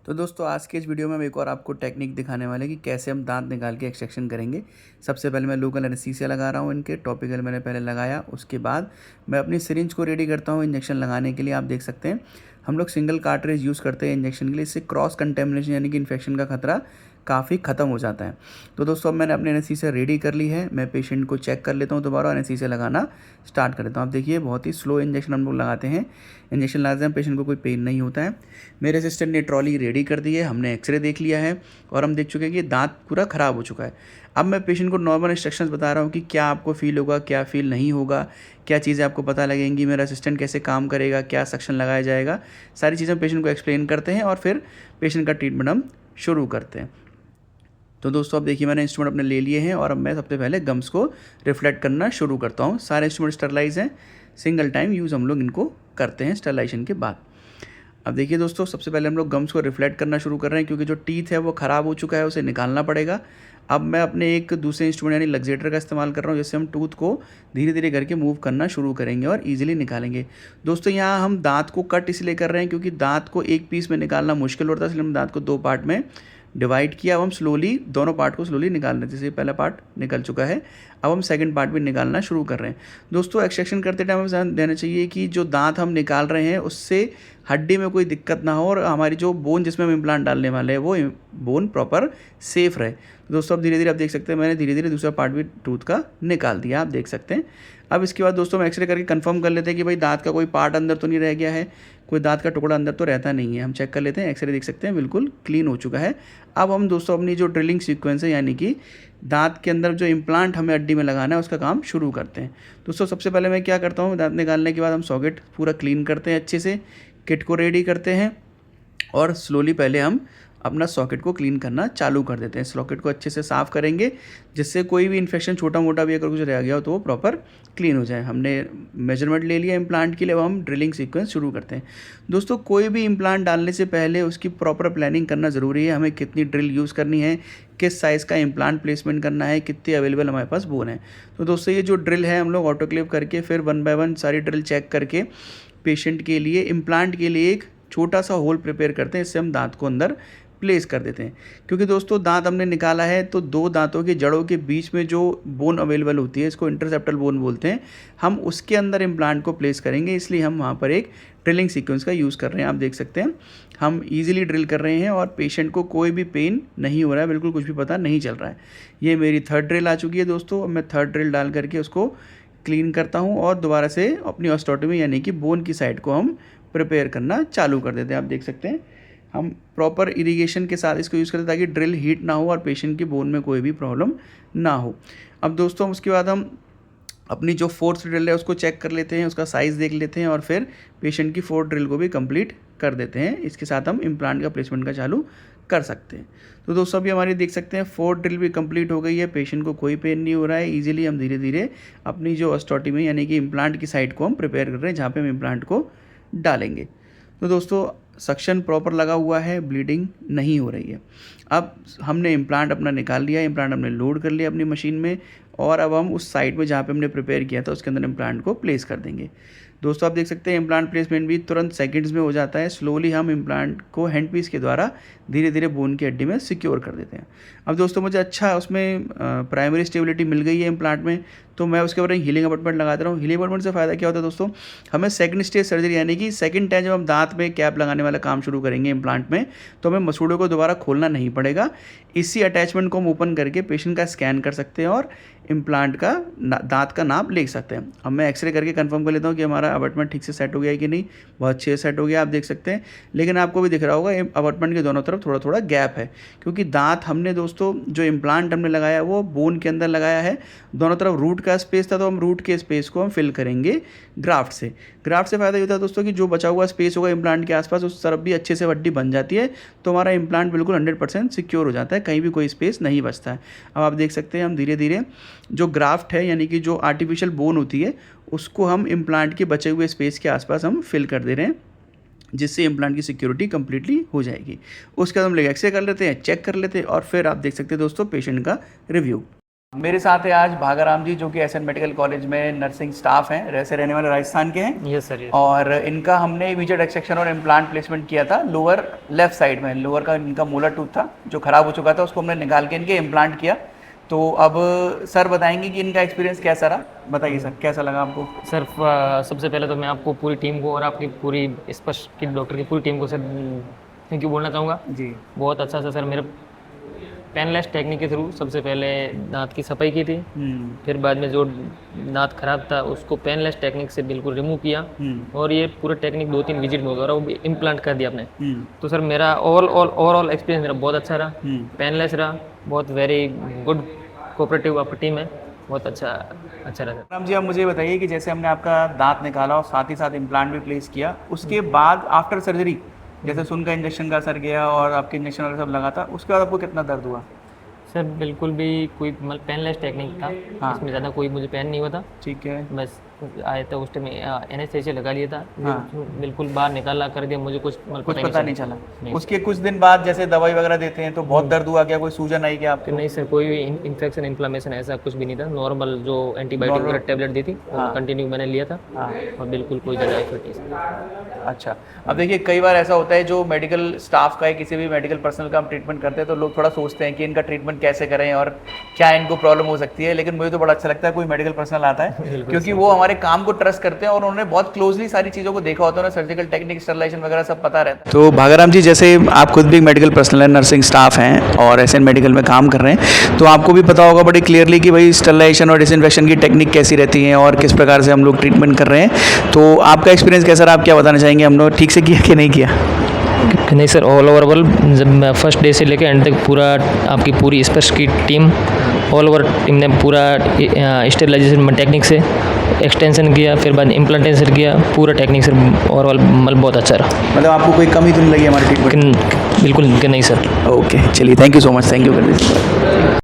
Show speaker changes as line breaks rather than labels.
तो दोस्तों आज के इस वीडियो में हम एक और आपको टेक्निक दिखाने वाले हैं कि कैसे हम दांत निकाल के एक्सट्रैक्शन करेंगे। सबसे पहले मैं लोकल एनेस्थीसिया लगा रहा हूँ इनके, टॉपिकल मैंने पहले लगाया, उसके बाद मैं अपनी सिरिंज को रेडी करता हूँ इंजेक्शन लगाने के लिए। आप देख सकते हैं हम लोग सिंगल कार्ट्रिज यूज़ करते हैं इंजेक्शन के लिए, इससे क्रॉस कंटेमिनेशन यानी कि इन्फेक्शन का खतरा काफ़ी ख़त्म हो जाता है। तो दोस्तों अब मैंने अपनी एनेस्थीसिया रेडी कर ली है, मैं पेशेंट को चेक कर लेता हूँ, दोबारा एनेस्थीसिया लगाना स्टार्ट कर देता हूँ। आप देखिए बहुत ही स्लो इंजेक्शन हम लोग लगाते हैं, इंजेक्शन लगाते हैं पेशेंट को कोई पेन नहीं होता है। मेरे असिस्टेंट ने ट्रॉली रेडी कर दी है, हमने एक्सरे देख लिया है और हम देख चुके हैं कि दांत पूरा ख़राब हो चुका है। अब मैं पेशेंट को नॉर्मल इंस्ट्रक्शंस बता रहा हूँ कि क्या आपको फील होगा, क्या फील नहीं होगा, क्या चीज़ें आपको पता लगेंगी, मेरा असिस्टेंट कैसे काम करेगा, क्या सक्शन लगाया जाएगा, सारी चीज़ें पेशेंट को एक्सप्लेन करते हैं और फिर पेशेंट का ट्रीटमेंट हम शुरू करते हैं। तो दोस्तों अब देखिए मैंने इंस्ट्रूमेंट अपने ले लिए हैं और अब मैं सबसे पहले गम्स को रिफ्लेक्ट करना शुरू करता हूँ। सारे इंस्ट्रूमेंट स्टरलाइज हैं, सिंगल टाइम यूज़ हम लोग इनको करते हैं स्टरलाइजेशन के बाद। अब देखिए दोस्तों सबसे पहले हम लोग गम्स को रिफ्लेक्ट करना शुरू कर रहे हैं, क्योंकि जो टीथ है वो ख़राब हो चुका है, उसे निकालना पड़ेगा। अब मैं अपने एक दूसरे इंस्ट्रूमेंट यानी लग्जेटर का इस्तेमाल कर रहा हूँ, जिससे हम टूथ को धीरे धीरे करके मूव करना शुरू करेंगे और इजीली निकालेंगे। दोस्तों यहाँ हम दांत को कट इसलिए कर रहे हैं क्योंकि दांत को एक पीस में निकालना मुश्किल होता है, इसलिए हम दांत को दो पार्ट में डिवाइड किया। अब हम स्लोली दोनों पार्ट को स्लोली निकाल रहे हैं। जैसे पहला पार्ट निकल चुका है, अब हम सेकंड पार्ट भी निकालना शुरू कर रहे हैं। दोस्तों एक्सट्रैक्शन करते टाइम हमें ध्यान देना चाहिए कि जो दांत हम निकाल रहे हैं उससे हड्डी में कोई दिक्कत ना हो और हमारी जो बोन जिसमें हम इम्प्लांट डालने वाले हैं वो बोन प्रॉपर सेफ रहे। तो दोस्तों अब धीरे धीरे आप देख सकते हैं मैंने धीरे धीरे दूसरा पार्ट भी टूथ का निकाल दिया, आप देख सकते हैं। अब इसके बाद दोस्तों हम एक्सरे करके कंफर्म कर लेते हैं कि भाई दांत का कोई पार्ट अंदर तो नहीं रह गया है, कोई दांत का टुकड़ा अंदर तो रहता नहीं है। हम चेक कर लेते हैं, एक्सरे देख सकते हैं बिल्कुल क्लीन हो चुका है। अब हम दोस्तों अपनी जो ड्रिलिंग सीक्वेंस है यानी कि दांत के अंदर जो इम्प्लांट हमें हड्डी में लगाना है उसका काम शुरू करते हैं। दोस्तों सबसे पहले मैं क्या करता हूँ, दांत निकालने के बाद हम सॉकेट पूरा क्लीन करते हैं अच्छे से, किट को रेडी करते हैं और स्लोली पहले हम अपना सॉकेट को क्लीन करना चालू कर देते हैं। सॉकेट को अच्छे से साफ़ करेंगे जिससे कोई भी इन्फेक्शन छोटा मोटा भी अगर कुछ रह गया हो तो वो प्रॉपर क्लीन हो जाए। हमने मेजरमेंट ले लिया इम्प्लांट के लिए, अब हम ड्रिलिंग सीक्वेंस शुरू करते हैं। दोस्तों कोई भी इम्प्लांट डालने से पहले उसकी प्रॉपर प्लानिंग करना ज़रूरी है। हमें कितनी ड्रिल यूज़ करनी है, किस साइज़ का इम्प्लांट प्लेसमेंट करना है, कितनी अवेलेबल हमारे पास बोन है। तो दोस्तों ये जो ड्रिल है हम लोग ऑटोक्लेव करके फिर 1 बाय 1 सारी ड्रिल चेक करके पेशेंट के लिए इम्प्लांट के लिए एक छोटा सा होल प्रिपेयर करते हैं, इससे हम दांत को अंदर प्लेस कर देते हैं। क्योंकि दोस्तों दांत हमने निकाला है तो दो दांतों की जड़ों के बीच में जो बोन अवेलेबल होती है, इसको इंटरसेप्टल बोन बोलते हैं, हम उसके अंदर इम्प्लांट को प्लेस करेंगे, इसलिए हम वहाँ पर एक ड्रिलिंग सीक्वेंस का यूज़ कर रहे हैं। आप देख सकते हैं हम ईजिली ड्रिल कर रहे हैं और पेशेंट को कोई भी पेन नहीं हो रहा है, बिल्कुल कुछ भी पता नहीं चल रहा है। ये मेरी थर्ड ड्रिल आ चुकी है दोस्तों। अब मैं थर्ड ड्रिल डाल करके उसको क्लीन करता हूँ और दोबारा से अपनी ऑस्टोटमी यानी कि बोन की साइड को हम प्रिपेयर करना चालू कर देते हैं। आप देख सकते हैं हम प्रॉपर इरिगेशन के साथ इसको यूज़ करते हैं ताकि ड्रिल हीट ना हो और पेशेंट की बोन में कोई भी प्रॉब्लम ना हो। अब दोस्तों उसके बाद हम अपनी जो फोर्थ ड्रिल है उसको चेक कर लेते हैं, उसका साइज़ देख लेते हैं और फिर पेशेंट की फोर्थ ड्रिल को भी कंप्लीट कर देते हैं। इसके साथ हम इम्प्लांट का प्लेसमेंट का चालू कर सकते हैं। तो दोस्तों अभी हमारी देख सकते हैं फोर्थ ड्रिल भी कंप्लीट हो गई है, पेशेंट को कोई पेन नहीं हो रहा है। इजीली हम धीरे धीरे अपनी जो ऑस्टोटमी यानी कि इम्प्लांट की साइड को हम प्रिपेयर कर रहे हैं जहाँ पे हम इम्प्लांट को डालेंगे। तो दोस्तों सक्शन प्रॉपर लगा हुआ है, ब्लीडिंग नहीं हो रही है। अब हमने इम्प्लांट अपना निकाल लिया, इम्प्लांट हमने लोड कर लिया अपनी मशीन में और अब हम उस साइड में जहाँ पे हमने प्रिपेयर किया था उसके अंदर इम्प्लांट को प्लेस कर देंगे। दोस्तों आप देख सकते हैं इम्प्लांट प्लेसमेंट भी तुरंत सेकंड्स में हो जाता है। स्लोली हम इम्प्लांट को हैंड पीस के द्वारा धीरे धीरे बोन की हड्डी में सिक्योर कर देते हैं। अब दोस्तों मुझे अच्छा उसमें प्राइमरी स्टेबिलिटी मिल गई है इम्प्लांट में, तो मैं उसके ऊपर हीलिंग अबॉटमेंट लगाता रहा हूँ। हीलिंग अबॉटमेंट से फ़ायदा क्या होता है दोस्तों, हमें सेकंड स्टेज सर्जरी यानी कि सेकंड टाइम जब हम दांत में कैप लगाने वाला काम शुरू करेंगे इम्प्लांट में, तो हमें मसूड़ों को दोबारा खोलना नहीं पड़ेगा। इसी अटैचमेंट को हम ओपन करके पेशेंट का स्कैन कर सकते हैं और इम्प्लांट का दांत का नाप ले सकते हैं। अब मैं एक्सरे करके कंफर्म कर लेता हूँ कि हमारा अबॉटमेंट ठीक से सेट हो गया है कि नहीं। बहुत अच्छे से सेट हो गया आप देख सकते हैं, लेकिन आपको भी दिख रहा होगा अबॉटमेंट के दोनों तरफ थोड़ा थोड़ा गैप है, क्योंकि दांत हमने दोस्तों जो इम्प्लांट हमने लगाया वो बोन के अंदर लगाया है। दोनों तरफ रूट का स्पेस था, तो हम रूट के स्पेस को हम फिल करेंगे ग्राफ्ट से। ग्राफ्ट से फ़ायदा ये होता है दोस्तों कि जो बचा हुआ स्पेस होगा इम्प्लांट के आसपास उस तरफ भी अच्छे से हड्डी बन जाती है, तो हमारा इम्प्लांट बिल्कुल 100% सिक्योर हो जाता है, कहीं भी कोई स्पेस नहीं बचता है। अब आप देख सकते हैं हम धीरे धीरे जो ग्राफ्ट है यानी कि जो आर्टिफिशियल बोन होती है उसको हम इम्प्लांट के बचे हुए स्पेस के आसपास हम फिल कर दे रहे हैं, जिससे इम्प्लांट की सिक्योरिटी कंप्लीटली हो जाएगी। उसके बाद हम लोग एक्सरे कर लेते हैं, चेक कर लेते हैं और फिर आप देख सकते हैं दोस्तों पेशेंट का रिव्यू। मेरे साथ है आज भागाराम जी, जो कि एसएन मेडिकल कॉलेज में नर्सिंग स्टाफ हैं, वैसे रहने वाले राजस्थान के हैं।
Yes sir.
और इनका हमने वीजर एक्सट्रैक्शन और इम्प्लांट प्लेसमेंट किया था लोअर लेफ्ट साइड में। लोअर का इनका मोलर टूथ था जो ख़राब हो चुका था, उसको हमने निकाल के इनके इम्प्लांट किया। तो अब सर बताएंगे कि इनका एक्सपीरियंस कैसा रहा। बताइए सर, कैसा लगा आपको?
सर सबसे पहले तो मैं आपको पूरी टीम को और आपकी पूरी स्पर्श की डॉक्टर की पूरी टीम को सर थैंक यू बोलना चाहूँगा
जी।
बहुत अच्छा सा सर मेरे पेनलेस टेक्निक के थ्रू सबसे पहले दांत की सफाई की थी। फिर बाद में जो दांत खराब था उसको पेनलेस टेक्निक से बिल्कुल रिमूव किया। और ये पूरा टेक्निक 2-3 विजिट में होगा और वो भी इम्प्लांट कर दिया आपने। तो सर मेरा ओवरऑल एक्सपीरियंस मेरा बहुत अच्छा रहा, पेनलेस रहा, बहुत वेरी गुड कोऑपरेटिव आपकी टीम है, बहुत अच्छा रहा।
राम जी, आप मुझे बताइए कि जैसे हमने आपका दांत निकाला और साथ ही साथ इम्प्लांट भी प्लेस किया, उसके बाद आफ्टर सर्जरी जैसे सुन का इंजेक्शन का असर गया और आपके इंजेक्शन वगैरह सब लगा था, उसके बाद आपको कितना दर्द हुआ?
सर बिल्कुल भी कोई मतलब पेनलेस टेक्निक था।
हाँ।
इसमें ज़्यादा कोई मुझे पेन नहीं हुआ था।
ठीक है।
बस आया था उस टाइम एनेस्थीसिया लगा लिया था।
हाँ।
बिल्कुल बाहर निकाला कर दिया, मुझे कुछ
पता नहीं चला। उसके कुछ दिन बाद जैसे दवाई वगैरह देते हैं तो बहुत दर्द हुआ क्या? कोई सूजन आई क्या आपको?
नहीं सर, कोई भी इन्फेक्शन इन्फ्लामेशन ऐसा कुछ भी नहीं था। नॉर्मल जो एंटीबायोटिक वगैरह टेबलेट दी थी कंटिन्यू मैंने लिया था। और बिल्कुल कोई ज़्यादा इफेक्ट नहीं।
अच्छा, अब देखिए कई बार ऐसा होता है जो मेडिकल स्टाफ का है, किसी भी मेडिकल पर्सनल का हम ट्रीटमेंट करते हैं तो लोग थोड़ा सोचते हैं कि इनका ट्रीटमेंट कैसे करें और क्या इनको प्रॉब्लम हो सकती है। लेकिन मुझे तो बड़ा अच्छा लगता है कोई मेडिकल पर्सनल आता है, क्योंकि वो हमारे काम को ट्रस्ट करते हैं और उन्होंने बहुत क्लोजली सारी चीज़ों को देखा होता है, सर्जिकल टेक्निक, स्टरलाइजेशन वगैरह सब पता रहता है। तो भागाराम जी, जैसे आप खुद भी मेडिकल पर्सनल है, नर्सिंग स्टाफ हैं और एसएन मेडिकल में काम कर रहे हैं, तो आपको भी पता होगा बड़ी क्लियरली कि भाई स्टरलाइजेशन और डिसइंफेक्शन की टेक्निक कैसी रहती है और किस प्रकार से हम लोग ट्रीटमेंट कर रहे हैं। तो आपका एक्सपीरियंस कैसा रहा? आप क्या बताना चाहेंगे? हम लोग ठीक से किया कि नहीं किया?
नहीं सर, ऑल ओवर जब मैं फर्स्ट डे से लेकर एंड तक पूरा आपकी पूरी स्पर्श की टीम ऑल ओवर टीम ने पूरा स्टेरिलाइजेशन टेक्निक से एक्सटेंशन किया, फिर बाद इम्प्लांटेशन किया, पूरा टेक्निक सर ओवरऑल मतलब बहुत अच्छा रहा।
मतलब आपको कोई कमी तो नहीं लगी हमारे ट्रीटमेंट?
बिल्कुल नहीं सर।
ओके, चलिए, thank you so much, thank you कर दीजिए।